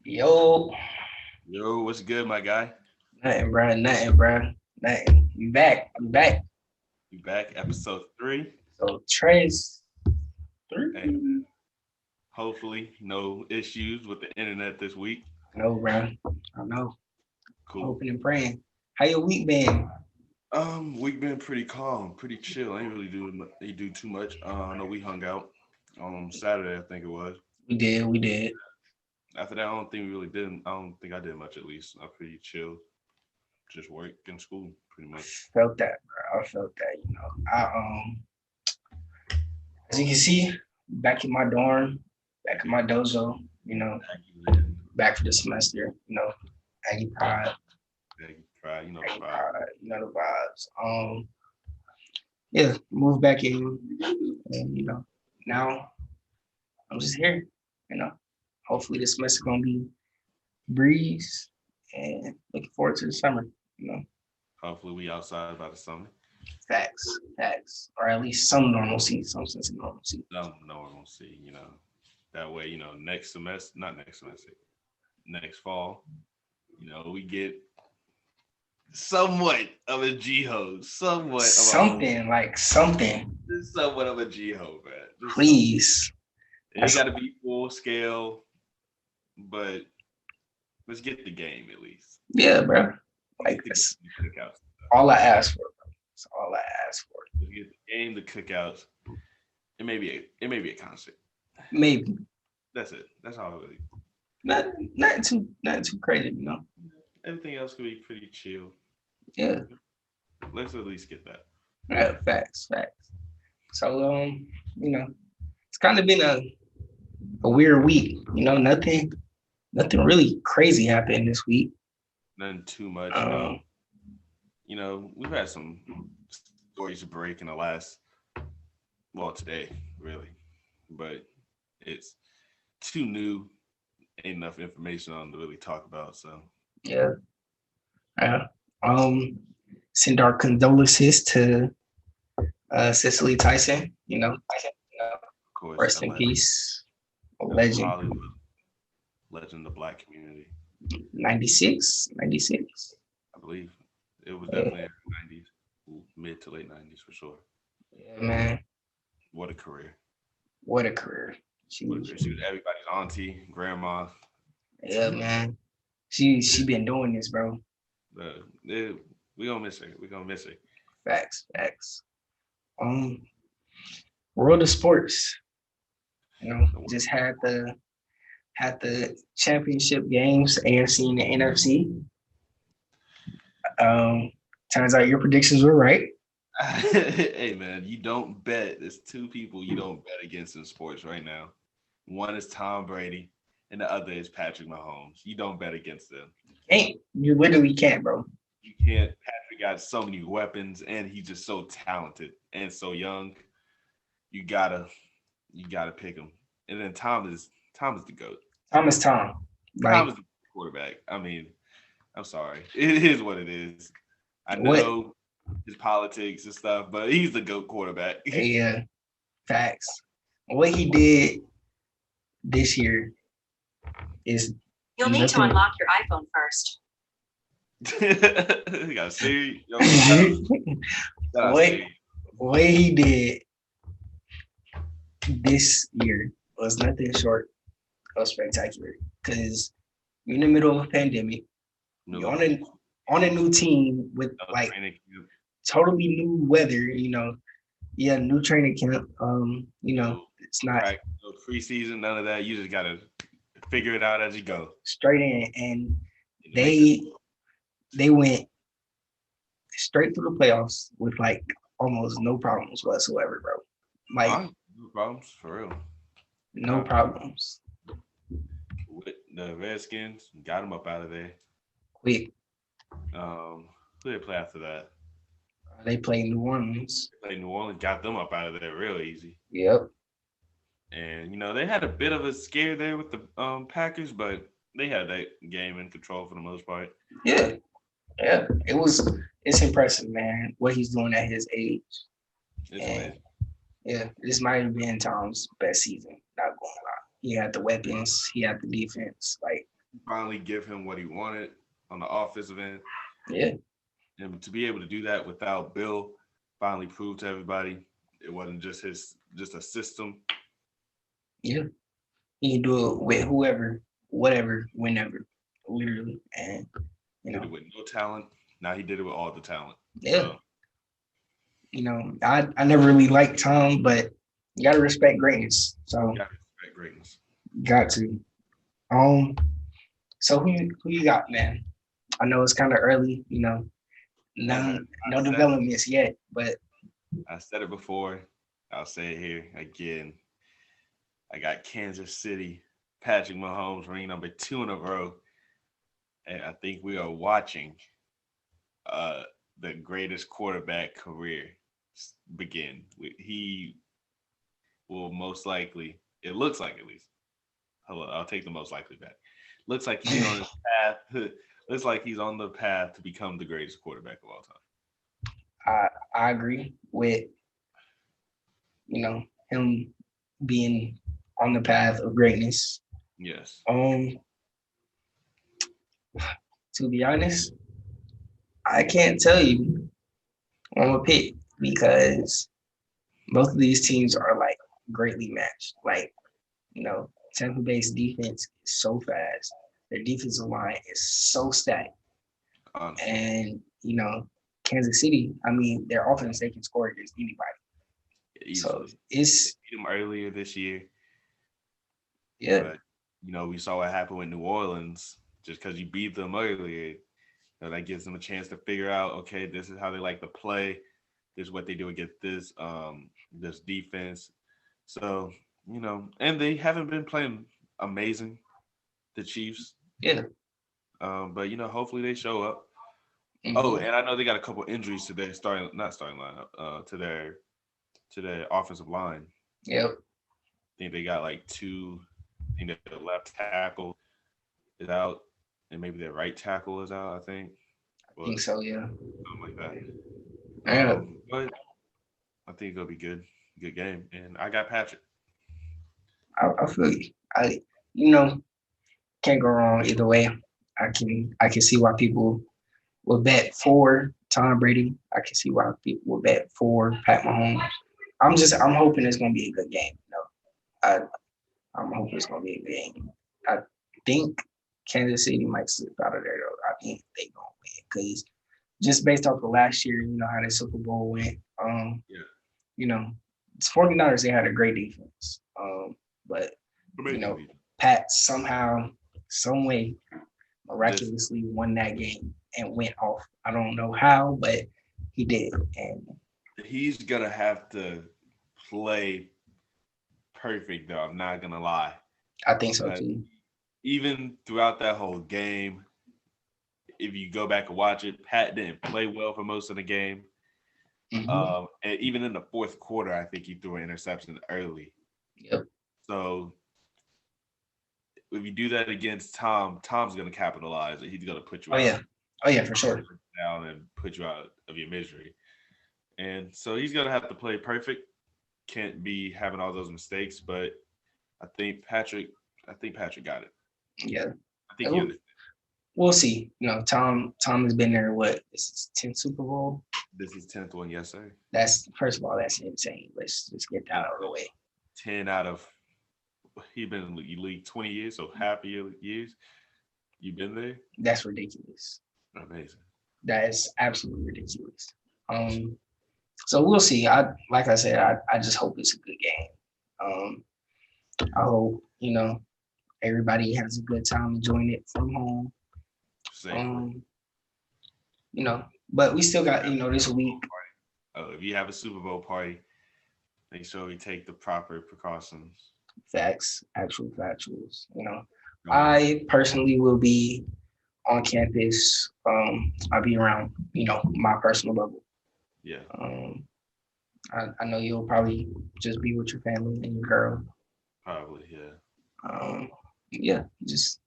Yo, Yo, what's good, my guy? nothing. We back. I'm back. You back, episode 3. So Trace, Hey, three. hopefully, no issues with the internet this week. No, bro. I know. I'm Cool. hoping and praying. How your week been? Week been pretty calm, pretty chill. I ain't really do too much. I know we hung out on Saturday, I think it was. We did. After that, I don't think we really did. I don't think I did much. At least I'm pretty chill. Just work and school, pretty much. Felt that, bro. I felt that. I as you can see, back in my dorm, back in my dojo. Back for the semester. Aggie Pride, Yeah, you try, the Aggie vibe. Pride. The vibes. Yeah, moved back in, and now I'm just here. You know, hopefully this semester gonna be breeze, and looking forward to the summer. You know, Hopefully, we outside by the summer. facts, or at least some normalcy, some sense of normalcy. Some normalcy. That way, next semester, not next semester, next fall, we get somewhat of a G ho, Something, somewhat of a G ho, man. please. It ain't got to be full scale, but let's get the game at least. Yeah, bro. Let's Like get the this, cookouts. all I asked for. Bro. That's all I asked for. Let's get the game, the cookouts. It may be a concert. Maybe That's it. That's all. Really. not not too crazy. Everything else could be pretty chill. Yeah, Let's at least get that. yeah. Facts. So it's kind of been a weird week. Nothing really crazy happened this week. Nothing too much. Um, We've had some stories to break in the last, well, today, really, but it's too new, ain't enough information on to really talk about. So, yeah. Uh, um, Send our condolences to Cicely Tyson. of course, Rest in peace. A a legend. Hollywood legend, of the Black community. 96, 96. I believe it was Yeah, definitely in the '90s, mid to late '90s for sure. yeah, man. What a career! What a career. She, What a career! She was everybody's auntie, grandma. yeah, man. She been doing this, bro. We gonna miss her. We gonna miss her. Facts. Um, World of Sports. Just had the championship games, AFC and the NFC. Um, Turns out your predictions were right. Hey man, you don't bet. There's two people you don't bet against in sports right now. One is Tom Brady, and the other is Patrick Mahomes. You don't bet against them. You literally can't, bro. You can't. Patrick got so many weapons, and he's just so talented and so young. You gotta pick him. And then Tom is the goat. Thomas Tom. Tom Like is the quarterback. I mean, I'm sorry. It is what it is. I what know his politics and stuff, but he's the GOAT quarterback. yeah, facts. What he did this year is You'll need to unlock your iPhone first. You got Siri. Shout out what Siri. what he did this year was nothing short of spectacular. Because you're in the middle of a pandemic, you're on a new team with like totally new weather. New training camp. It's not Right, no preseason, none of that. You just gotta figure it out as you go. straight in, and And to make this they went straight through the playoffs with like almost no problems whatsoever, bro. Like no problems for real. no problems. With the Redskins got them up out of there. Quick, Who did they play after that? they play New Orleans. They played New Orleans, got them up out of there real easy. Yep. And they had a bit of a scare there with the Packers, but they had that game in control for the most part. Yeah. It's impressive, man, what he's doing at his age. It's And amazing. yeah, this might have been Tom's best season. Not going to lie. He had the weapons. He had the defense. Like finally give him what he wanted on the offensive end. Yeah. And to be able to do that without Bill finally proved to everybody it wasn't just a system. Yeah. He can do it with whoever, whatever, whenever, literally. And Did it with no talent. Now he did it with all the talent. Yeah. So, I never really liked Tom, but you gotta respect greatness. So you gotta respect greatness. Got to. So who you got, man? I know it's kind of early, no developments yet, but I said it before. I'll say it here again. I got Kansas City, Patrick Mahomes, ring number 2 in a row. And I think we are watching the greatest quarterback career begin. He will most likely, it looks like at least, I'll take the most likely back. Looks like he's on his path. Looks like he's on the path to become the greatest quarterback of all time. I agree with him being on the path of greatness. Yes. To be honest, I can't tell you I'm a pick because both of these teams are like greatly matched. Like, Tampa Bay's defense is so fast. Their defensive line is so stacked. And, Kansas City, their offense, they can score against anybody. Easily. So it's they beat them earlier this year. Yeah. But, we saw what happened with New Orleans. Just because you beat them earlier, that gives them a chance to figure out, okay, this is how they like to play. This is what they do against this defense. So, and they haven't been playing amazing, the Chiefs. Yeah. But hopefully they show up. Mm-hmm. Oh, and I know they got a couple injuries to their starting lineup, to their offensive line. Yep. I think they got like 2. I think their left tackle is out, and maybe their right tackle is out. I think so. Yeah. Something like that. Yeah. But I think it'll be good game, and I got Patrick. I feel you. Can't go wrong either way. I can see why people will bet for Tom Brady. I can see why people will bet for Pat Mahomes. I'm hoping it's gonna be a good game. I'm hoping it's gonna be a good game. I think Kansas City might slip out of there though. I think they gonna win because just based off of last year, how the Super Bowl went. It's 49ers, they had a great defense. But Pat somehow, some way, miraculously won that game and went off. I don't know how, but he did. And he's gonna have to play perfect, though. I'm not gonna lie. I think so too. Even throughout that whole game, if you go back and watch it, Pat didn't play well for most of the game. Mm-hmm. And even in the fourth quarter, I think he threw an interception early. Yep. So if you do that against Tom, Tom's going to capitalize. He's going to put you out. Oh yeah, for sure. Down and put you out of your misery. And so he's going to have to play perfect. Can't be having all those mistakes, but I think Patrick got it. Yeah. I think he understands. We'll see. Tom has been there. What? This is 10th Super Bowl. This is 10th one, yes, sir. That's first of all, that's insane. Let's just get that out of the way. 10 out of he's been in the league 20 years, so half of your years you've been there. That's ridiculous. Amazing. That is absolutely ridiculous. So we'll see. Like I said, I just hope it's a good game. I hope everybody has a good time enjoying it from home. But we still got this week. If you have a Super Bowl party, make sure we take the proper precautions. Facts, actual factuals. I personally will be on campus. I'll be around, my personal bubble. Yeah. I know you'll probably just be with your family and your girl. Probably, yeah. Yeah, just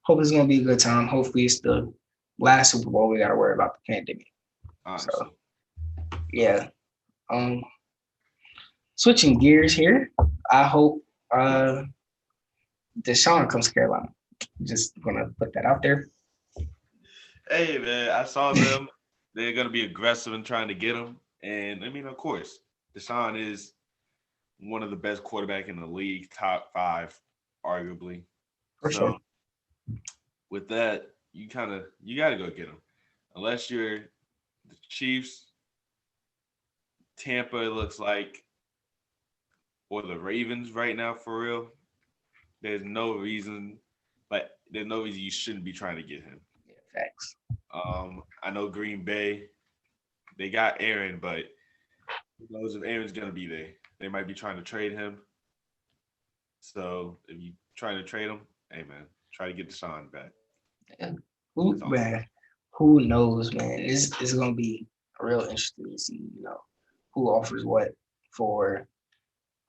hope it's gonna be a good time. Hopefully it's the last Super Bowl we gotta worry about the pandemic. Honestly. So yeah. Switching gears here. I hope Deshaun comes to Carolina. Just gonna put that out there. Hey man, I saw them. They're gonna be aggressive in trying to get him, and I mean, of course, Deshaun is one of the best quarterback in the league, top 5, arguably. For sure. With that, you gotta go get him, unless you're the Chiefs, Tampa. It looks like, or the Ravens right now for real. There's no reason, you shouldn't be trying to get him. Yeah, facts. I know Green Bay, they got Aaron, but who knows if Aaron's gonna be there? They might be trying to trade him. So if you trying to trade him, hey man, try to get Deshaun back. Yeah. Who knows, man? It's gonna be real interesting to see, who offers what for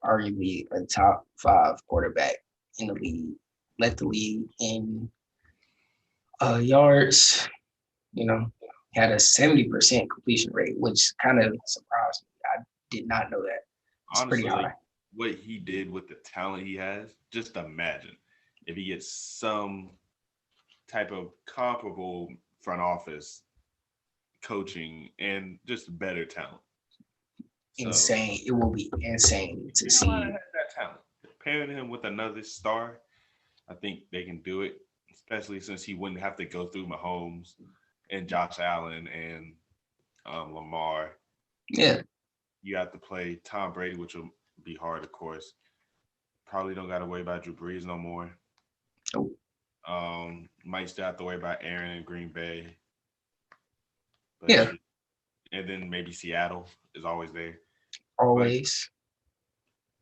arguably a top 5 quarterback in the league. Led the league in yards, had a 70% completion rate, which kind of surprised me. I did not know that. It's honestly, pretty high. What he did with the talent he has, just imagine if he gets some type of comparable front office coaching and just better talent. Insane. It will be insane to see. Carolina has that talent. Pairing him with another star, I think they can do it, especially since he wouldn't have to go through Mahomes and Josh Allen and Lamar. Yeah. You have to play Tom Brady, which will be hard, of course. Probably don't got to worry about Drew Brees no more. Nope. Might still have to worry about Aaron and Green Bay. But yeah. And then maybe Seattle is always there. Always.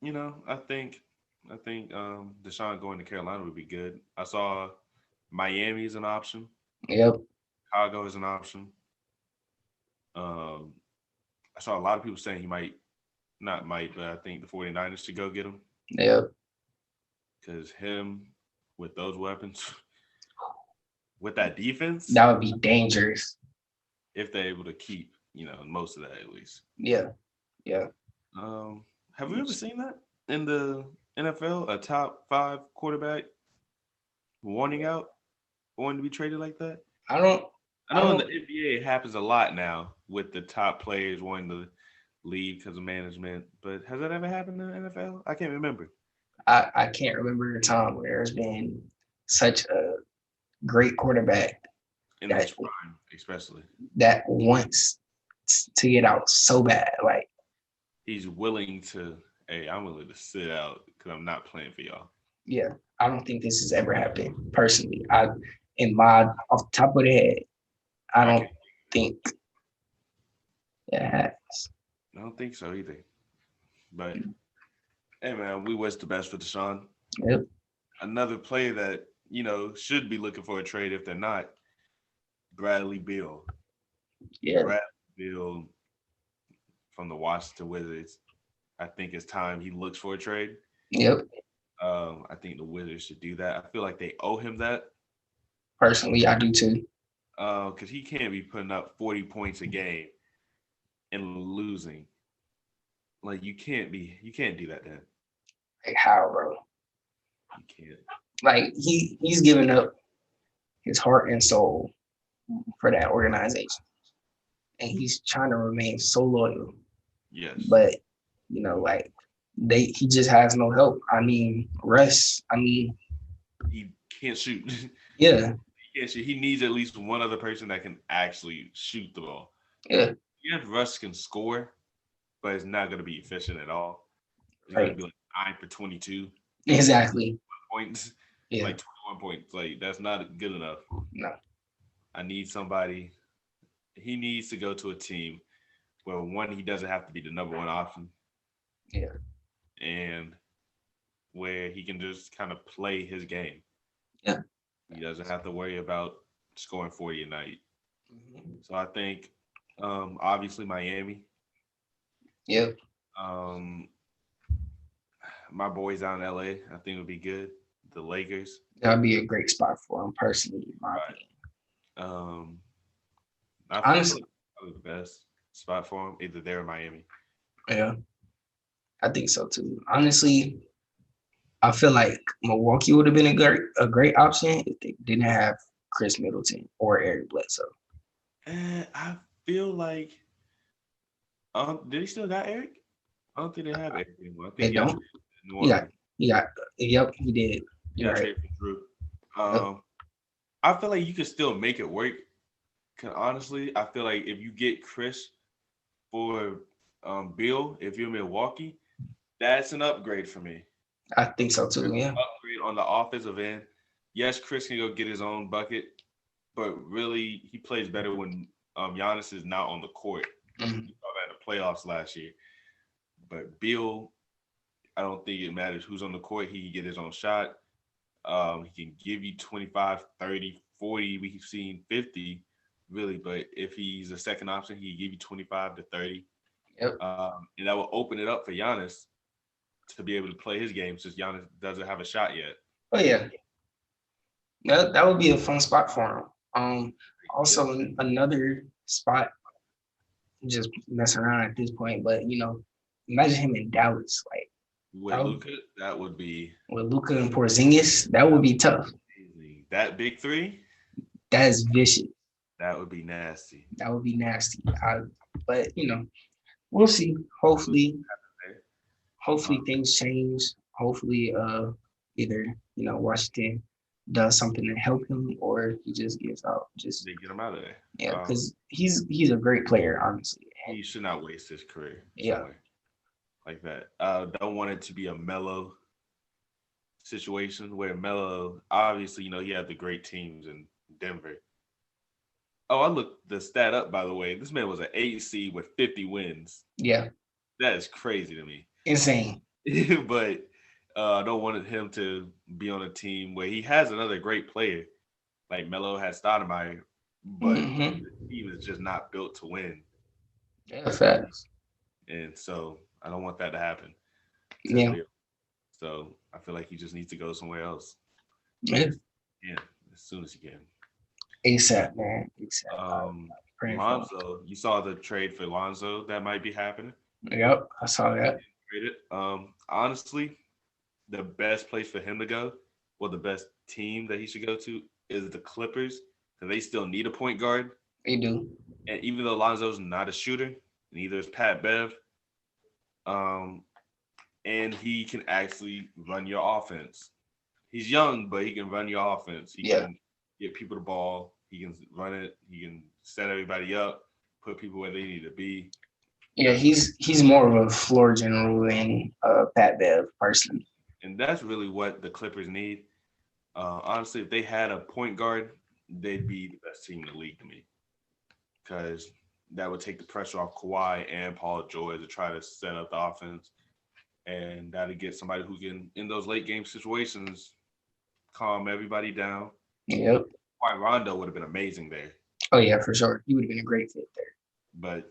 But, I think Deshaun going to Carolina would be good. I saw Miami is an option. Yep. Chicago is an option. I saw a lot of people saying he might, not might, but I think the 49ers should go get him. Yep. Because him with those weapons, with that defense, that would be dangerous. If they're able to keep, most of that at least. Yeah. Yeah. Have we ever seen that in the NFL? A top 5 quarterback wanting to be traded like that? I know in the NBA it happens a lot now with the top players wanting to leave because of management. But has that ever happened in the NFL? I can't remember. I can't remember a time where there's been such a great quarterback in his prime, especially that wants to get out so bad. Like he's willing to. Hey, I'm willing to sit out because I'm not playing for y'all. Yeah, I don't think this has ever happened personally. Off the top of the head, I don't think it has. I don't think so either. But hey, man, we wish the best for Deshaun. Yep. Another player that should be looking for a trade if they're not. Bradley Beal. Yeah. Bradley Beal from the Washington Wizards. I think it's time he looks for a trade. Yep. I think the Wizards should do that. I feel like they owe him that. Personally, I do too. Because he can't be putting up 40 points a game and losing. Like you can't do that then. Like how, bro? You can't. Like he's giving up his heart and soul for that organization. And he's trying to remain so loyal. Yes. But he just has no help. I mean, Russ, he can't shoot. Yeah. He can't shoot. He needs at least one other person that can actually shoot the ball. Yeah. Yes, Russ can score, but it's not going to be efficient at all. It's right. going to be like 9 for 22. Exactly. Points. Yeah. Like 21 points. Like that's not good enough. No. I need somebody. He needs to go to a team where one, he doesn't have to be the number one option. Yeah. And where he can just kind of play his game. Yeah. He doesn't have to worry about scoring 40 a night. Mm-hmm. So I think obviously Miami. Yep. My boys out in LA, I think would be good. The Lakers. That'd be a great spot for him personally, in my opinion. Honestly, probably the best spot for him, either there or Miami. Yeah. I think so too. Honestly, I feel like Milwaukee would have been a great option if they didn't have Chris Middleton or Eric Bledsoe. And I feel like, did he still got Eric? I don't think they have Eric anymore. I think They don't. Yeah. Yep, he did. You're right. For Drew. I feel like you could still make it work. Cause honestly, I feel like if you get Chris for Bill, if you're Milwaukee, that's an upgrade for me. I think so too. Yeah. Upgrade on the offensive end. Yes, Chris can go get his own bucket, but really he plays better when Giannis is not on the court. Mm-hmm. You saw that in the playoffs last year. But Bill, I don't think it matters who's on the court. He can get his own shot. He can give you 25, 30, 40. We've seen 50, really. But if he's a second option, he can give you 25 to 30. Yep. And that will open it up for Giannis to be able to play his game since Giannis doesn't have a shot yet. Oh, yeah. That would be a fun spot for him. Also, another spot, just messing around at this point, but, imagine him in Dallas. Like, with Luka, that would be. With Luka and Porzingis, that would be tough. That big three? That is vicious. That would be nasty. That would be nasty. But, we'll see. Hopefully things change. Hopefully, either, Washington does something to help him or he just gives out. Just they get him out of there. Yeah, because he's a great player, honestly. He should not waste his career. Yeah. Like that. Don't want it to be a Melo situation where Melo, obviously, he had the great teams in Denver. Oh, I looked the stat up, by the way. This man was an 8 seed with 50 wins. Yeah. That is crazy to me. Insane. But I don't want him to be on a team where he has another great player. Like Melo has Stoudemire, but the team is just not built to win. Yeah, facts. And so I don't want that to happen. Yeah. So I feel like he just needs to go somewhere else. Yeah. Yeah, as soon as he can. ASAP, man. ASAP. Lonzo, you saw the trade for Lonzo that might be happening. Yep, I saw that. Honestly, the best place for him to go, the best team that he should go to is the Clippers, because they still need a point guard. They do. And even though Lonzo's not a shooter, neither is Pat Bev, and he can actually run your offense. He's young, but he can run your offense. He can get people the ball. He can run it. He can set everybody up, put people where they need to be. Yeah, he's more of a floor general than Pat Bev, personally. And that's really what the Clippers need. Honestly, if they had a point guard, they'd be the best team in the league to me. Because that would take the pressure off Kawhi and Paul George to try to set up the offense. And that'd get somebody who can, in those late game situations, calm everybody down. Yep. Why Rondo would have been amazing there. Oh, yeah, for sure. He would have been a great fit there. But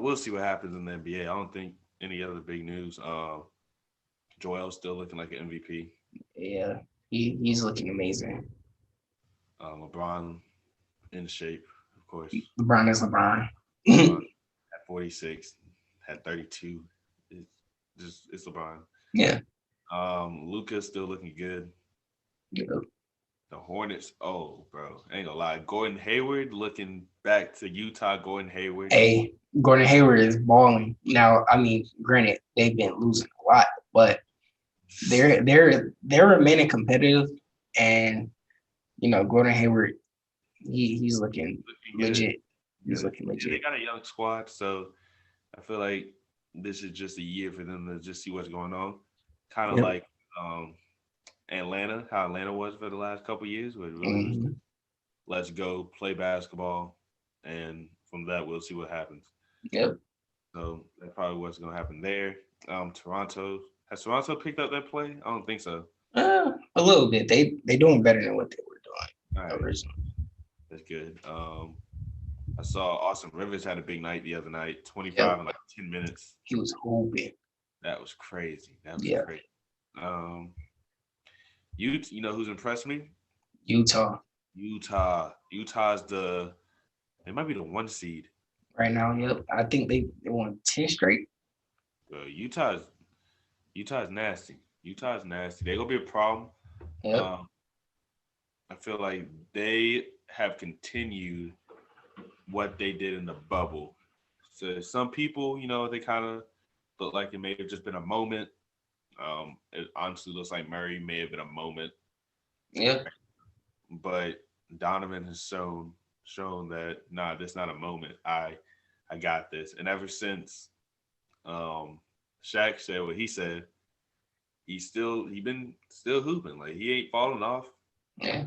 we'll see what happens in the NBA. I don't think any other big news. Joel's still looking like an MVP. Yeah, he's looking amazing. LeBron in shape, of course. LeBron is LeBron. At 46, had 32. It's LeBron. Yeah. Luka's still looking good. Yeah. The Hornets, bro, I ain't gonna lie. Gordon Hayward, looking back to Utah, Gordon Hayward. Hey, Gordon Hayward is balling. Now, I mean, granted, they've been losing a lot, but they're remaining competitive, and Gordon Hayward, he's looking legit. He's looking legit. They got a young squad, so I feel like this is just a year for them to just see what's going on. Kind of like Atlanta, how Atlanta was for the last couple of years, where really let's go play basketball, and from that we'll see what happens. Yep. So that's probably what's going to happen there. Toronto, has Toronto picked up that play? I don't think so. A little bit. They doing better than what they were doing originally. That's good. I saw Austin Rivers had a big night the other night, 25 in like 10 minutes. He was hooping. That was crazy. Crazy. You know who's impressed me? Utah. Utah's they might be the 1 seed. Right now, yep. I think they won 10 straight. Utah's nasty. Utah's nasty. They're gonna be a problem. Yep. I feel like they have continued what they did in the bubble. So some people, they kind of look like it may have just been a moment. It honestly looks like Murray may have been a moment. Yeah. But Donovan has shown that this not a moment. I got this. And ever since Shaq said what he said, he been still hooping. Like he ain't falling off. Yeah.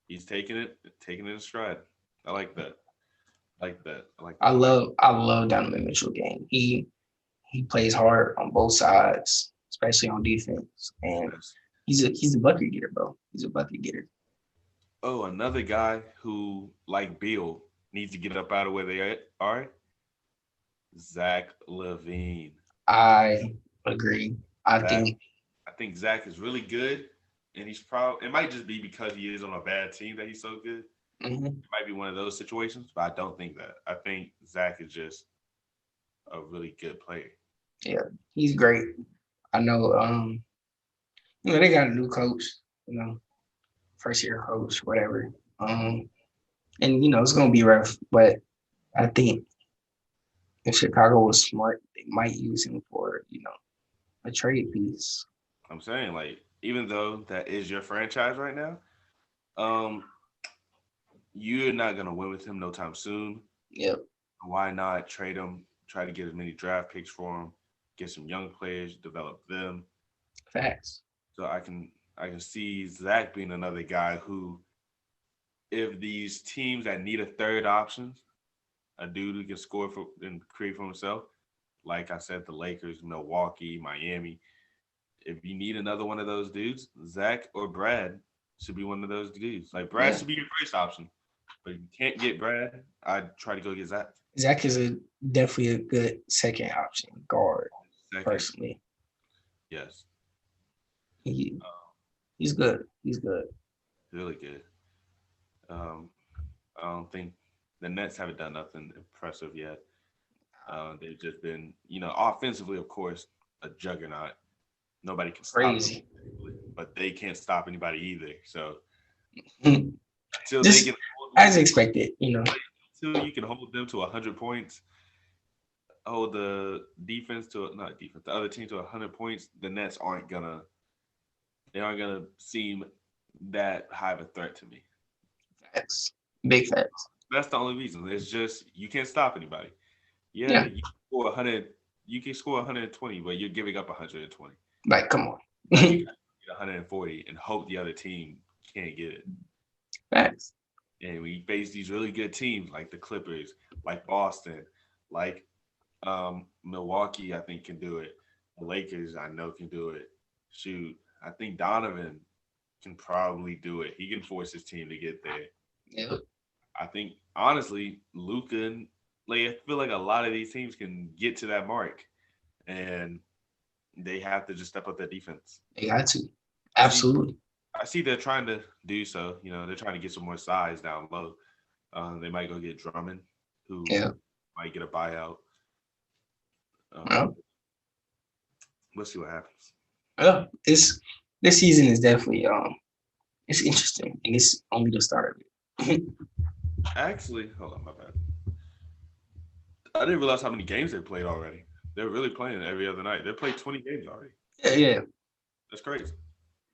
He's taking it in stride. I like that. I love Donovan Mitchell game. He plays hard on both sides, especially on defense. And he's a bucket getter, bro. He's a bucket getter. Oh, another guy who, like Beal, needs to get up out of where they are. Zach LaVine. I agree. I think Zach is really good, and he's probably. It might just be because he is on a bad team that he's so good. Mm-hmm. It might be one of those situations, but I don't think that. I think Zach is just a really good player. Yeah, he's great. I know. They got a new coach. First year coach, whatever. And it's gonna be rough, but I think if Chicago was smart, they might use him for a trade piece. I'm saying, like, even though that is your franchise right now, you're not gonna win with him no time soon. Yep. Why not trade him? Try to get as many draft picks for him. Get some young players, develop them. Facts. So I can see Zach being another guy who, if these teams that need a third option, a dude who can score for and create for himself, like I said, the Lakers, Milwaukee, Miami. If you need another one of those dudes, Zach or Brad should be one of those dudes. Like Brad should be your first option, but if you can't get Brad, I'd try to go get Zach. Zach is definitely a good second option guard. Personally, yes, he's good. He's good. Really good. I don't think the Nets haven't done nothing impressive yet. They've just been, offensively, of course, a juggernaut. Nobody can stop them, but they can't stop anybody either. So until they can, as expected, until you can hold them to 100 points, hold the other team to 100 points, the Nets aren't gonna seem that high of a threat to me. Facts. Big facts. That's the only reason. It's just you can't stop anybody. Yeah. You can score 100. You can score 120, but you're giving up 120. Like, come on. You can get 140 and hope the other team can't get it. Facts. And we face these really good teams like the Clippers, like Boston, like Milwaukee, I think can do it. The Lakers, I know can do it. Shoot, I think Donovan can probably do it. He can force his team to get there. Yeah. I think honestly, Luka and I feel like a lot of these teams can get to that mark, and they have to just step up their defense. They got to. Absolutely. I see they're trying to do so. They're trying to get some more size down low. They might go get Drummond, who might get a buyout. We'll see what happens. Yeah, this season is definitely it's interesting, and it's only the start of it. Actually, hold on, my bad. I didn't realize how many games they played already. They're really playing every other night. They played 20 games already. Yeah. That's crazy.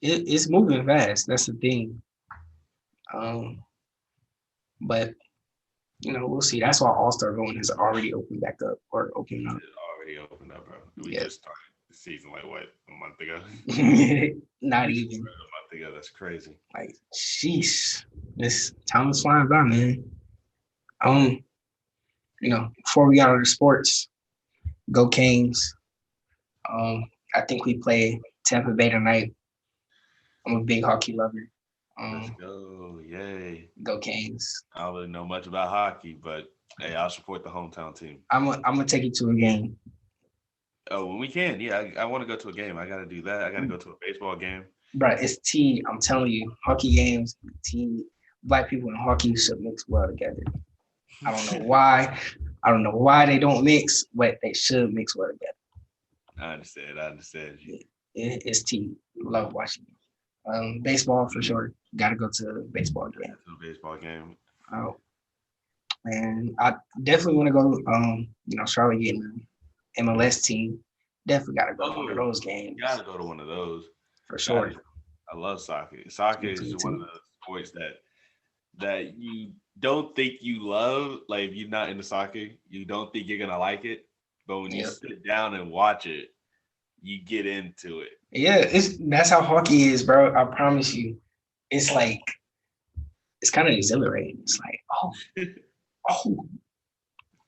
It's moving fast. That's the thing. But we'll see. That's why All-Star Voting has already opened back up or opened up. It already opened up, bro. We just started the season like what, a month ago? Not even. A month ago. That's crazy. Like, sheesh. This time is flying by, man. Before we got on the sports, go Canes. I think we play Tampa Bay tonight. I'm a big hockey lover. Let's go. Yay. Go Canes. I don't really know much about hockey, but hey, I'll support the hometown team. I'm gonna take you to a game. Oh, when we can. Yeah, I want to go to a game. I got to do that. I got to go to a baseball game. Bro, it's tea. I'm telling you, hockey games, tea. Black people and hockey should mix well together. I don't know why. I don't know why they don't mix, but they should mix well together. I understand. It's T. Love watching. Baseball for sure. Got to go to a baseball game. To a baseball game. Oh, and I definitely want to go. Charlotte getting an MLS team. Definitely got to go to one of those games. You got to go to one of those for sure. I love soccer. Soccer is one of those sports that you don't think you love. Like if you're not into soccer, you don't think you're gonna like it. But when you sit down and watch it, you get into it. Yeah, that's how hockey is, bro. I promise you. It's like it's kind of exhilarating. It's like,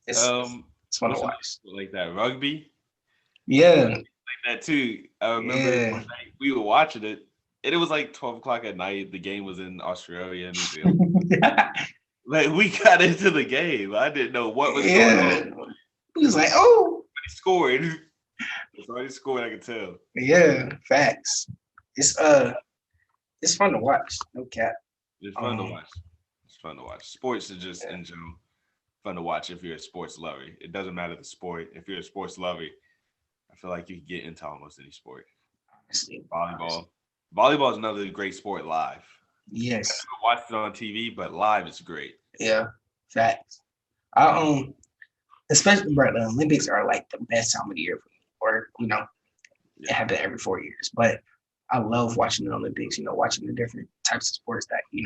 it's fun to watch. Like that rugby. Yeah. Like that too. I remember one night we were watching it, and it was like 12 o'clock at night. The game was in Australia and New Zealand. Like we got into the game. I didn't know what was going on. He was like, oh. He scored. Somebody scored, I could tell. Yeah, facts. It's fun to watch. No cap. It's fun to watch. It's fun to watch. Sports is just in general fun to watch if you're a sports lover. It doesn't matter the sport. If you're a sports lover, I feel like you can get into almost any sport. Honestly, Volleyball is another great sport live. Yes. I watch it on TV, but live is great. Yeah, facts. Especially bro, the Olympics are like the best time of the year for me. Or it happens every 4 years. But I love watching the Olympics. Watching the different types of sports that you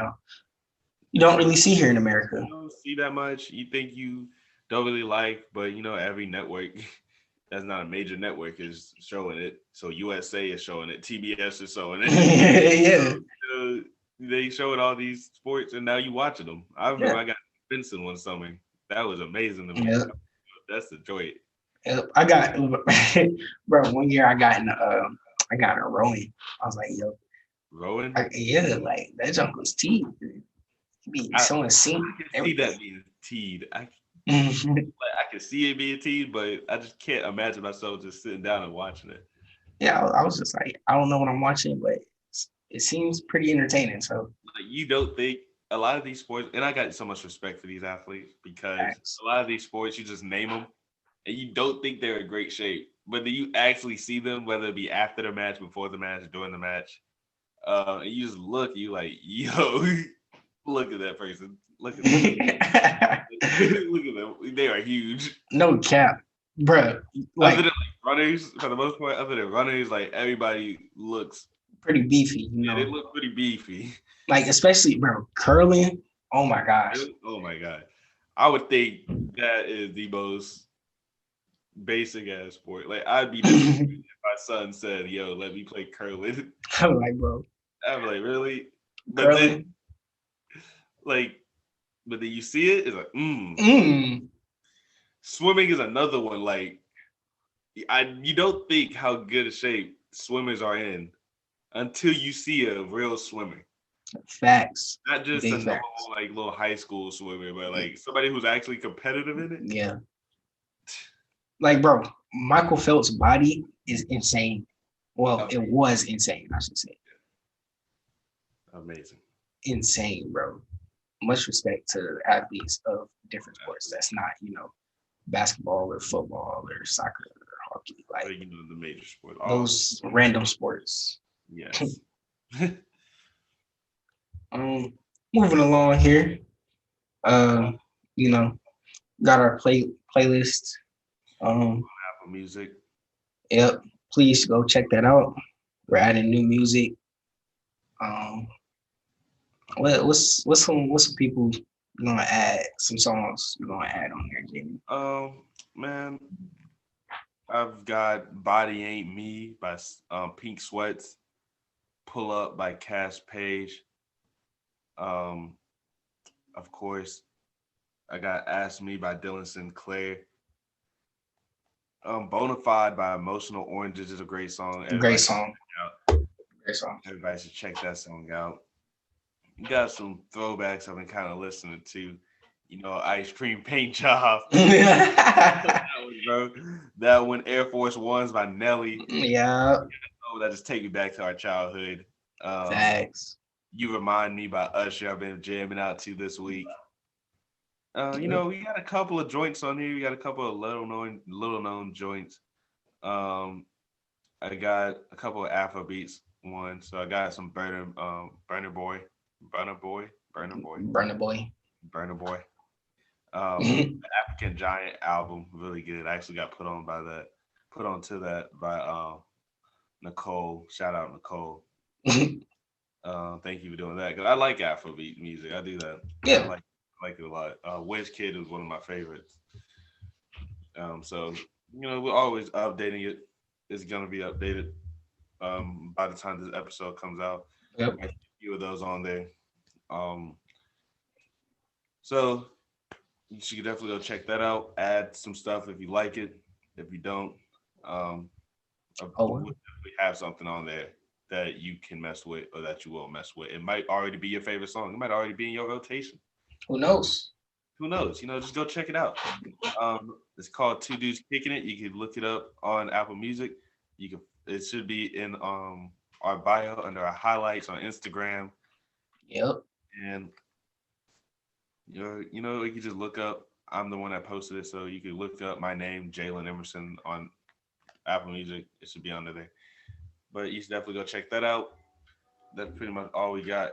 don't really see here in America. You don't see that much. You think you don't really like, but every network that's not a major network is showing it. So USA is showing it, TBS is showing it. Yeah. So, they showing all these sports, and now you watching them. I remember I got Benson one summer. That was amazing to me. Yeah. That's the joy. I got, bro. 1 year I got in a rowing. I was like, yo, rowing. Like that junk was teed. Someone seen. I can see that being teed. I can see it being teed, but I just can't imagine myself just sitting down and watching it. Yeah, I was just like, I don't know what I'm watching, but it seems pretty entertaining. So you don't think a lot of these sports, and I got so much respect for these athletes because a lot of these sports you just name them and you don't think they're in great shape, but then you actually see them, whether it be after the match, before the match, during the match, and you just look, you like, yo, look at that person, look at them, look at them, they are huge. No cap, bro. Like, other than runners, for the most part, other than runners, like everybody looks pretty beefy. Yeah, they look pretty beefy. Like especially, bro, curling. Oh my gosh. Oh my god. I would think that is the most basic ass sport. Like I'd be if my son said, "Yo, let me play curling." I'm like, bro. I'm like, really? But curling? But then you see it, it's like, Swimming is another one. Like, you don't think how good a shape swimmers are in until you see a real swimmer. Facts. Not just a normal, like little high school swimmer, but like somebody who's actually competitive in it. Yeah. Like, bro, Michael Phelps' body is insane. Well, it was insane, I should say. Amazing. Insane, bro. Much respect to the athletes of different sports. That's not, basketball or football or soccer or hockey. Like the major sport. Those random sports. Yes. Moving along here. Got our playlist. Apple Music. Yep. Please go check that out. We're adding new music. What's some people you're gonna add? Some songs you're gonna add on here, Jamie? Man, I've got "Body Ain't Me" by Pink Sweats, "Pull Up" by Cass Page. Of course, I got "Ask Me" by Dylan Sinclair. "Bonafide" by Emotional Oranges is a great song. Great song. Everybody should check that song out. You got some throwbacks I've been kind of listening to. Ice Cream Paint Job. That one, Air Force Ones by Nelly. Yeah. That just take me back to our childhood. Thanks. You Remind Me by Usher. I've been jamming out to this week. We got a couple of joints on here. We got a couple of little known joints. I got a couple of Afro beats. One, so I got some Burner Boy, Burna Boy. Burner Boy. The African Giant album, really good. I actually got put onto that by Nicole. Shout out Nicole. Thank you for doing that because I like Afrobeat music. I do that. Yeah. I like it a lot. Wiz Kid is one of my favorites. So we're always updating it. It's gonna be updated by the time this episode comes out. Yep. A few of those on there. So you should definitely go check that out. Add some stuff if you like it. If you don't, we'll definitely have something on there that you can mess with or that you won't mess with. It might already be your favorite song. It might already be in your rotation. Who knows? Who knows? Just go check it out. It's called Two Dudes Kicking It. You can look it up on Apple Music. It should be in our bio under our highlights on Instagram. Yep. And you can just look up. I'm the one that posted it, so you can look up my name, Jalen Emerson, on Apple Music. It should be under there. But you should definitely go check that out. That's pretty much all we got.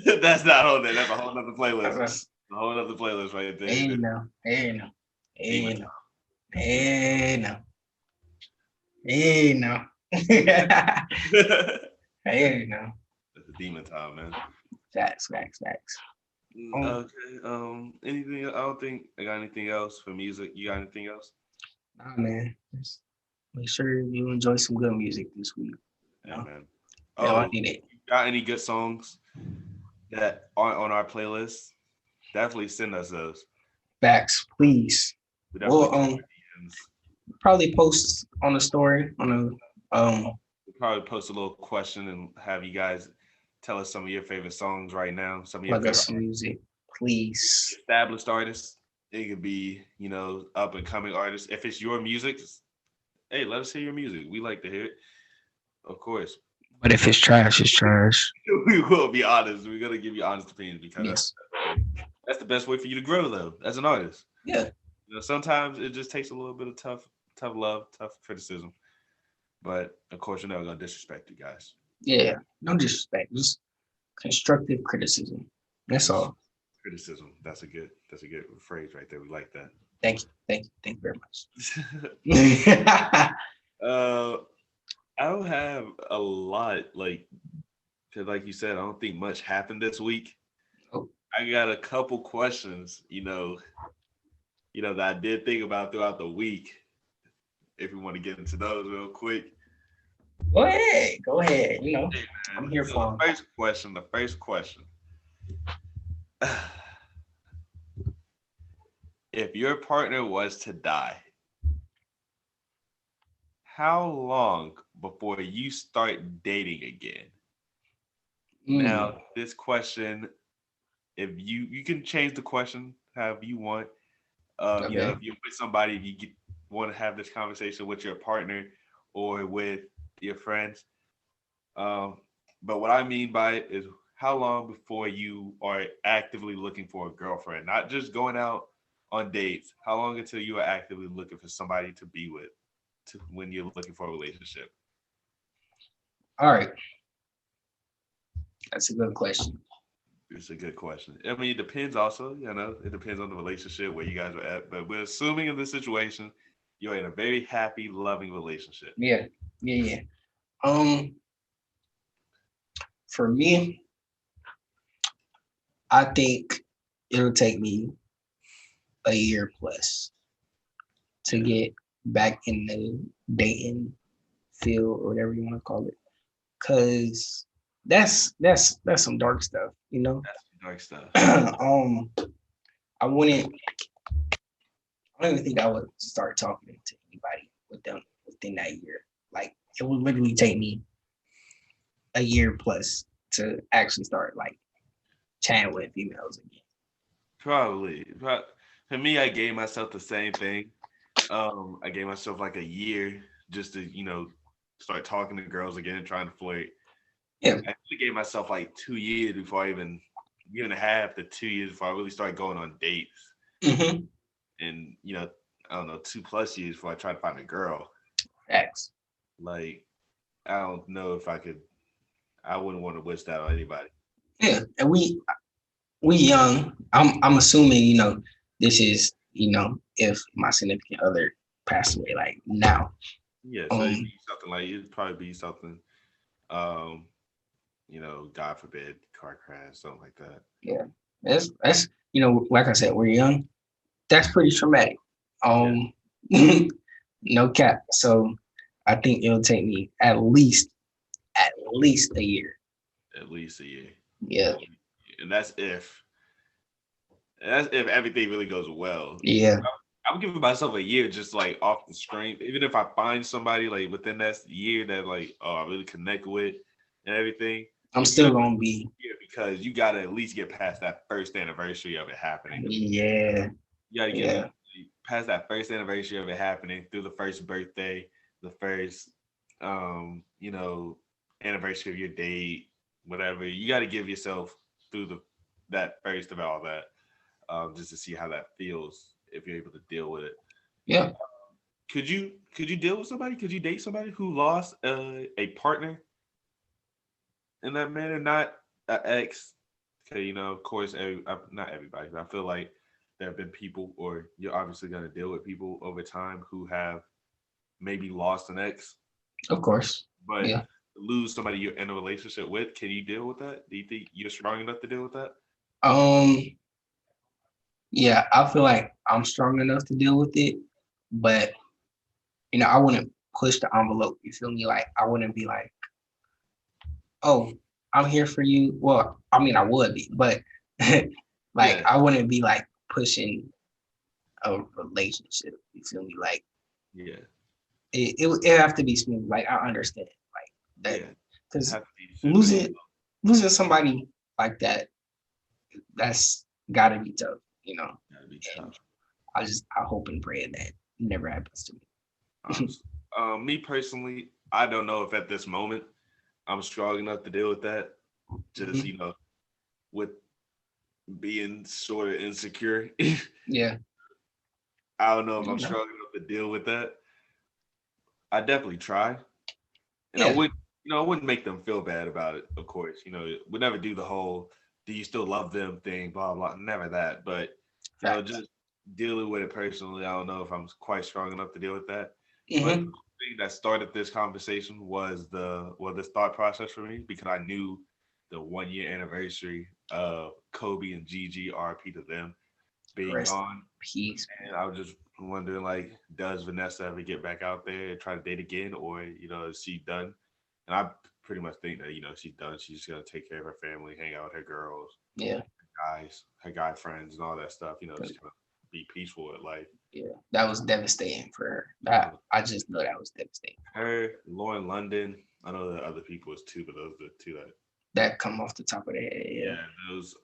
That's not on there. That's a whole nother playlist. A whole nother playlist right there. Hey no. Hey no. That's a demon time, man. Facts. Okay. Anything? I don't think I got anything else for music. You got anything else? Nah, man. Just make sure you enjoy some good music this week. Yeah, man. I need it. Got any good songs that aren't on our playlist? Definitely send us those. Facts, please. Well, probably post on the story on we'll probably post a little question and have you guys tell us some of your favorite songs right now. Some of your favorite music, please. Established artists. It could be, up and coming artists. If it's your music, hey, let us hear your music. We like to hear it. Of course. But if it's trash, it's trash. We will be honest. We're gonna give you honest opinions because that's the best way for you to grow, though, as an artist. Yeah. Sometimes it just takes a little bit of tough love, tough criticism. But of course, you're never gonna disrespect you guys. Yeah, no disrespect, just constructive criticism. That's all. Criticism. That's a good phrase right there. We like that. Thank you very much. I don't have a lot, because like you said, I don't think much happened this week. Oh. I got a couple questions, that I did think about throughout the week. If you want to get into those real quick. Go ahead. Hey, I'm here for the first question. If your partner was to die, how long before you start dating again? Now, this question, if you can change the question however you want. Okay. If you're with somebody, if you want to have this conversation with your partner or with your friends. But what I mean by it is how long before you are actively looking for a girlfriend, not just going out on dates. How long until you are actively looking for somebody to be with when you're looking for a relationship? All right. That's a good question. It's a good question. I mean, it depends also, it depends on the relationship where you guys are at, but we're assuming in this situation, you're in a very happy, loving relationship. Yeah. For me, I think it'll take me a year plus to get back in the dating field or whatever you want to call it. Cause that's some dark stuff, That's some dark stuff. I don't even think I would start talking to anybody with them within that year. Like it would literally take me a year plus to actually start chatting with females again. Probably. For me, I gave myself the same thing. I gave myself a year just to, start talking to girls again and trying to flirt. Yeah. I actually gave myself 2 years before year and a half to 2 years before I really started going on dates. Mm-hmm. And, I don't know, 2+ years before I tried to find a girl. Facts. Like, I don't know if I could. I wouldn't want to wish that on anybody. Yeah, and we young. I'm assuming, this is, if my significant other passed away, like now. Yeah, so it'd be something like it'd probably be something, God forbid, car crash, something like that. Yeah, that's like I said, we're young. That's pretty traumatic. No cap. So I think it'll take me at least a year. At least a year. Yeah. And that's if everything really goes well. Yeah. I'm giving myself a year just like off the strength. Even if I find somebody like within that year that like I really connect with and everything, I'm still gonna be here because you gotta at least get past that first anniversary of it happening. Yeah. You gotta get past that first anniversary of it happening through the first birthday, the first anniversary of your date, whatever. You gotta give yourself through that first of all that. Just to see how that feels if you're able to deal with it. Yeah. Could you deal with somebody? Could you date somebody who lost a partner in that manner? Not an ex. Okay, of course, not everybody. But I feel like there have been people, or you're obviously going to deal with people over time who have maybe lost an ex. Of course. But lose somebody you're in a relationship with, can you deal with that? Do you think you're strong enough to deal with that? Yeah, I feel like I'm strong enough to deal with it, but I wouldn't push the envelope. You feel me? Like I wouldn't be like, "Oh, I'm here for you." Well, I mean, I would be, but I wouldn't be like pushing a relationship. You feel me? Like, it have to be smooth. Like I understand, like that, because losing somebody like that, that's gotta be tough. Gotta be tough. I hope and pray that never happens to me. Me personally, I don't know if at this moment I'm strong enough to deal with that. Just with being sort of insecure. Yeah. I don't know if I'm strong enough to deal with that. I definitely try. And I wouldn't make them feel bad about it, of course. We never do the whole do you still love them thing, blah, blah, never that. But, just dealing with it personally, I don't know if I'm quite strong enough to deal with that. But the thing that started this conversation was this thought process for me, because I knew the 1 year anniversary of Kobe and Gigi, RP to them, being gone. Peace. And I was just wondering, like, does Vanessa ever get back out there and try to date again, or is she done? And I pretty much think that she's done. She's just gonna take care of her family, hang out with her girls, her guy friends, and all that stuff. Just gonna be peaceful at life. Yeah, that was devastating for her. I just know that was devastating. Her, Lauren London. I know there are other people too, but those are the two that come off the top of their head. Yeah, those.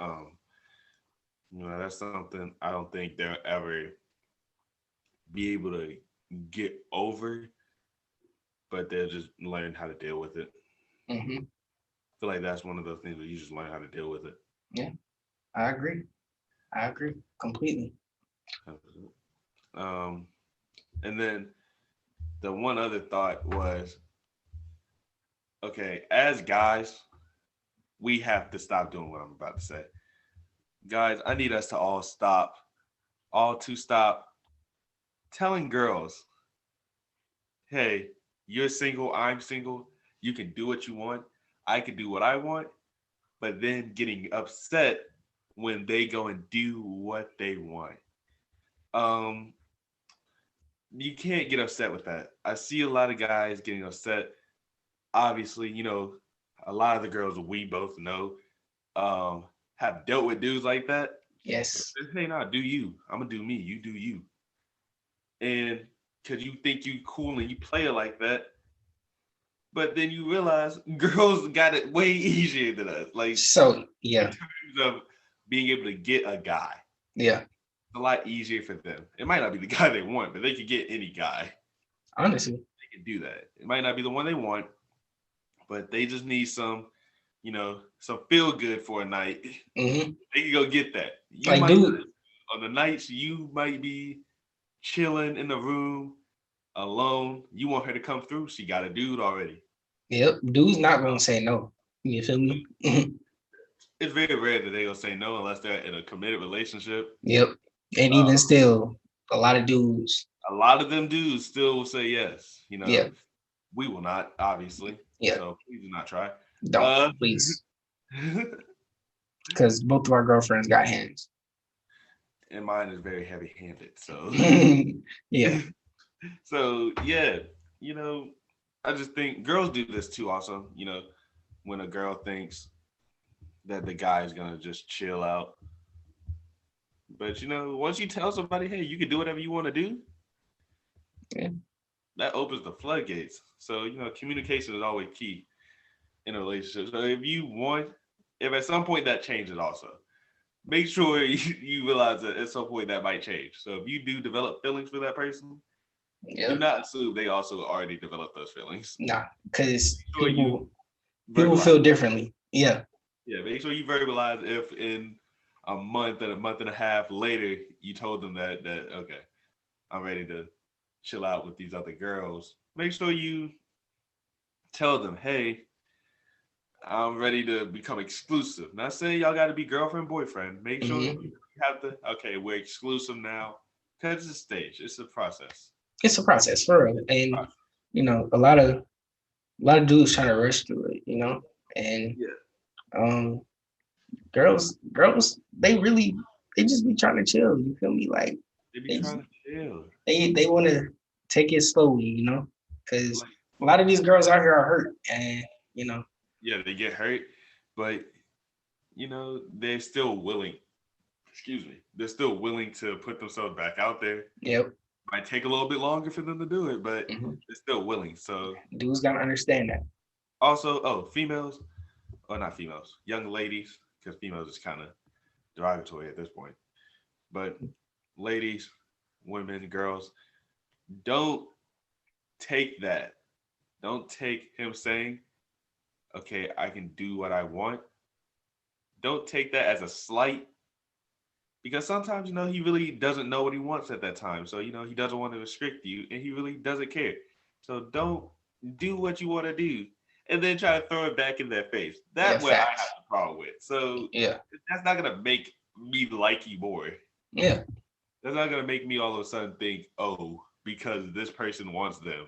That's something I don't think they'll ever be able to get over, but they'll just learn how to deal with it. I feel like that's one of those things where you just learn how to deal with it. Yeah, I agree completely. And then the one other thought was, okay, as guys, we have to stop doing what I'm about to say. Guys, I need us to all stop telling girls, hey, you're single, I'm single, you can do what you want, I can do what I want, but then getting upset when they go and do what they want. You can't get upset with that. I see a lot of guys getting upset. Obviously, a lot of the girls we both know have dealt with dudes like that. Yes. Hey, nah, do you. I'm gonna do me. You do you. And because you think you cool and you play it like that, but then you realize girls got it way easier than us. Like, so, yeah. In terms of being able to get a guy. Yeah. It's a lot easier for them. It might not be the guy they want, but they could get any guy. Honestly. They can do that. It might not be the one they want, but they just need some feel good for a night. They can go get that. On the nights you might be chilling in the room alone. You want her to come through, she got a dude already. Yep, dude's not gonna say no. You feel me? It's very rare that they will say no unless they're in a committed relationship. Yep, and even still, a lot of dudes. A lot of them dudes still will say yes. Yeah. We will not, obviously. Yeah. So please do not try. Don't, please. Because both of our girlfriends got hands. And mine is very heavy-handed. So yeah. So yeah, I just think girls do this too. Also, when a girl thinks that the guy is gonna just chill out, but once you tell somebody, hey, you can do whatever you want to do, that opens the floodgates. So communication is always key in a relationship. So if at some point that changes, also make sure you realize that at some point that might change. So if you do develop feelings for that person, do not assume they also already developed those feelings. Nah, because people feel differently. Yeah. Yeah, make sure you verbalize if in a month and a half later you told them that okay, I'm ready to chill out with these other girls. Make sure you tell them, hey, I'm ready to become exclusive. Not saying y'all got to be girlfriend, boyfriend. Make sure you have to, okay, we're exclusive now. Because it's a stage. It's a process. It's a process for real. And, a lot of dudes trying to rush through it, and girls, they just be trying to chill. You feel me? Like they be trying to chill. They want to take it slowly, because a lot of these girls out here are hurt, and yeah, they get hurt, but they're still willing. Excuse me. They're still willing to put themselves back out there. Yep. Might take a little bit longer for them to do it, but they're still willing. So dudes gotta understand that. Also, females, or not females, young ladies, because females is kind of derogatory at this point. But ladies, women, girls, don't take that. Don't take him saying, okay, I can do what I want. Don't take that as a slight, because sometimes, he really doesn't know what he wants at that time. So, he doesn't want to restrict you and he really doesn't care. So don't do what you want to do and then try to throw it back in their face. That's what I have a problem with. So that's not going to make me like you more. Yeah. That's not going to make me all of a sudden think, oh, because this person wants them,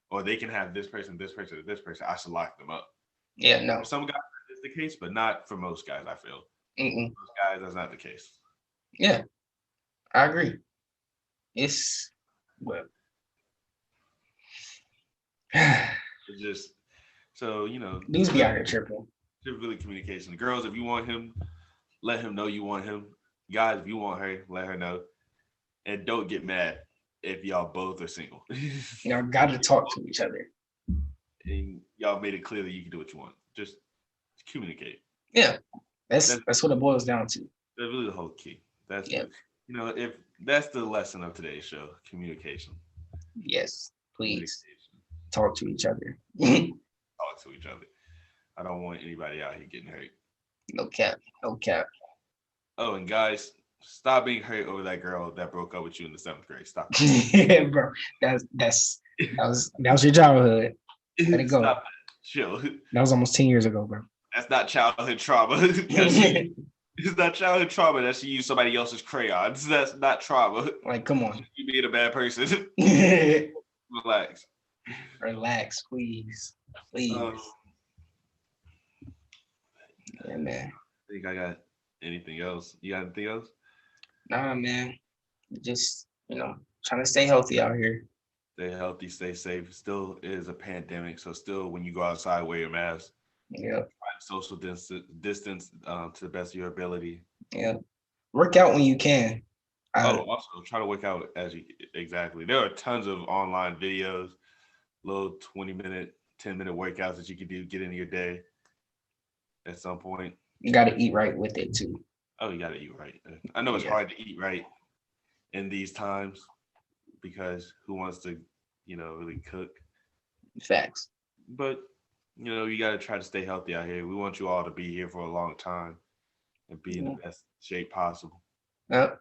or they can have this person, I should lock them up. Yeah, no. For some guys, that's the case, but not for most guys, I feel. Most guys, that's not the case. Yeah, I agree. It's it's just so dudes be out here tripping. It's really communication. The girls, if you want him, let him know you want him. Guys, if you want her, let her know, and don't get mad if y'all both are single. Y'all got to talk to each other, and y'all made it clear that you can do what you want. Just communicate. Yeah, that's what it boils down to. That's really the whole key. That's if that's the lesson of today's show, communication. Yes, please talk to each other. Talk to each other. I don't want anybody out here getting hurt. No cap. Oh, and guys, stop being hurt over that girl that broke up with you in the 7th grade. Stop. Yeah, bro. That was your childhood. Let it go. Stop that. Chill. That was almost 10 years ago, bro. That's not childhood trauma. It's not childhood trauma that she used somebody else's crayons. That's not trauma. Like, come on. You being a bad person. Relax, please. Yeah, man. I think I got anything else. You got anything else? Nah, man. Just, trying to stay healthy out here. Stay healthy, stay safe. Still is a pandemic, so still when you go outside, wear your mask. Yeah. Social distance to the best of your ability. Yeah. Work out when you can. Also try to work out exactly. There are tons of online videos, little 20-minute, 10-minute workouts that you can do, get into your day at some point. You got to eat right with it too. Oh, you got to eat right. I know it's hard to eat right in these times because who wants to, really cook? Facts. But you got to try to stay healthy out here. We want you all to be here for a long time and be in the best shape possible. Yeah.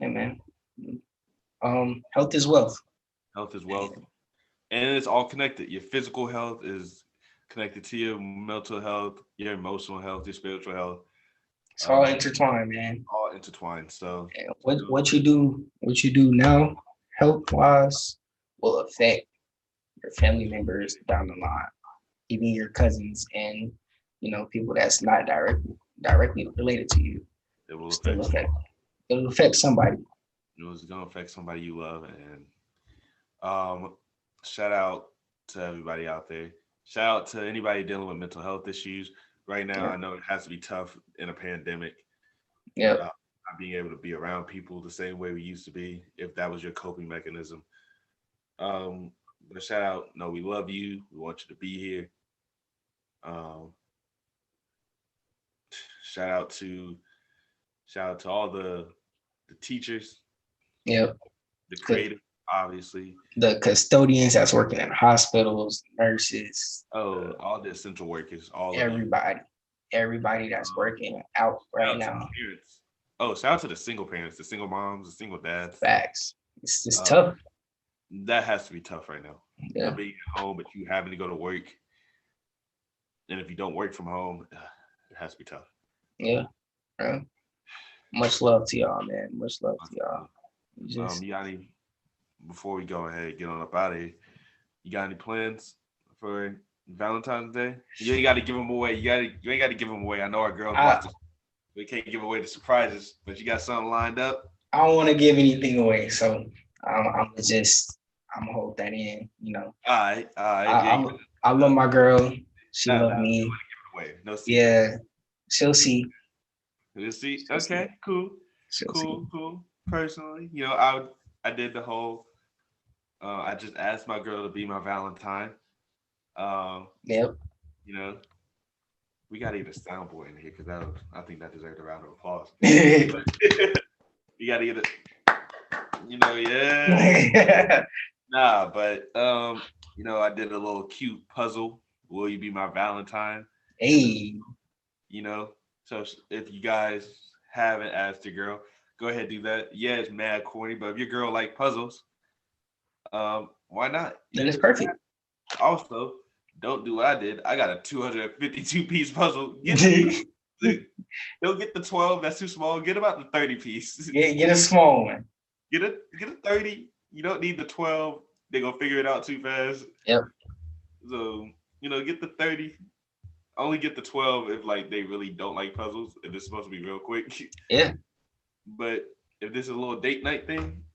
Hey man. Health is wealth. Health is wealth. And it's all connected. Your physical health is connected to your mental health, your emotional health, your spiritual health. It's all intertwined, man. All intertwined. So what you do now, health wise, will affect your family members down the line, even your cousins and people that's not directly related to you. It will It'll affect somebody. It's gonna affect somebody you love. And shout out to everybody out there. Shout out to anybody dealing with mental health issues right now. I know it has to be tough in a pandemic. Yeah. Not being able to be around people the same way we used to be, if that was your coping mechanism. But shout out, we love you. We want you to be here. Shout out to all the teachers. Yep. The creative, obviously. The custodians that's working in hospitals, nurses. All the essential workers, everybody that's working out right now. Parents. Shout out to the single parents, the single moms, the single dads. Facts. It's just tough. That has to be tough right now. Yeah. Being at home, but you having to go to work. And if you don't work from home, it has to be tough. Yeah. Much love to y'all, man. Much love to y'all. You got any, before we go ahead and get on up out of here, you got any plans for Valentine's Day? You ain't got to give them away. You ain't got to give them away. I know our girls watch this. We can't give away the surprises, but you got something lined up? I don't want to give anything away, so I'm gonna hold that in, All right. I love my girl. She loves me. No secret. Yeah, she'll see. We'll see. Okay, cool. Cool. Personally, I did the whole. I just asked my girl to be my Valentine. Yep. We got to get a soundboard in here because I think that deserves a round of applause. You got to get it. Yeah. Nah, but I did a little cute puzzle. Will you be my Valentine? Hey. So if you guys haven't asked your girl, go ahead and do that. Yeah, it's mad corny, but if your girl like puzzles, why not? Then it's perfect. Also, don't do what I did. I got a 252-piece puzzle. Don't get the 12. That's too small. Get about the 30-piece. Get a small one. Get a 30. You don't need the 12. They're gonna figure it out too fast. Yep. So get the 30. Only get the 12 if they really don't like puzzles. If it's supposed to be real quick. Yeah. But if this is a little date night thing,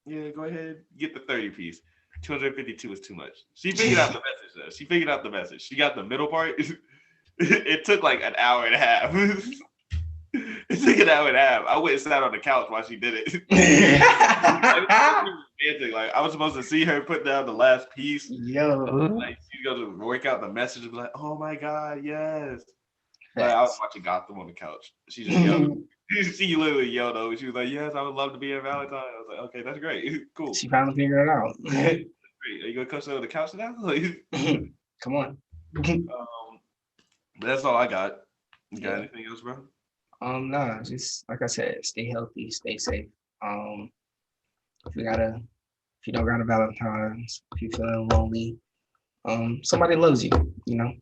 yeah, go ahead, get the 30-piece. 252 is too much. She figured out the message though. She got the middle part. It took an hour and a half. It took an hour and a half. I went and sat on the couch while she did it. I was supposed to see her put down the last piece. Yo. She'd go to work out the message and be like, "Oh my God, yes." I was watching Gotham on the couch. She just yelled. She literally yelled over. She was like, "Yes, I would love to be a Valentine." I was like, "Okay, that's great. Cool." She finally figured it out. Great. Are you gonna come sit on the couch now? Come on. But that's all I got. You got anything else, bro? No, just like I said, stay healthy, stay safe. If you don't got a Valentine's, if you're feeling lonely, somebody loves you, If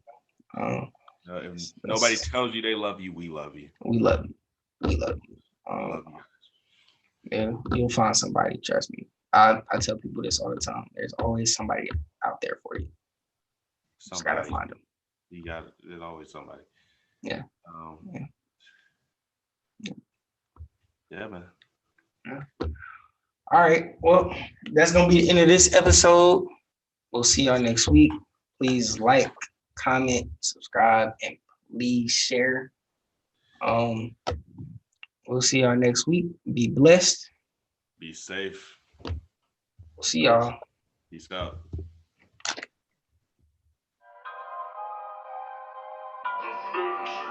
nobody tells you they love you, we love you. We love you. Yeah, you'll find somebody, trust me. I tell people this all the time. There's always somebody out there for you. Just gotta find them. There's always somebody. Yeah. Yeah, man. Yeah. All right. Well, that's gonna be the end of this episode. We'll see y'all next week. Please like, comment, subscribe, and please share. We'll see y'all next week. Be blessed. Be safe. We'll see y'all. Peace out. The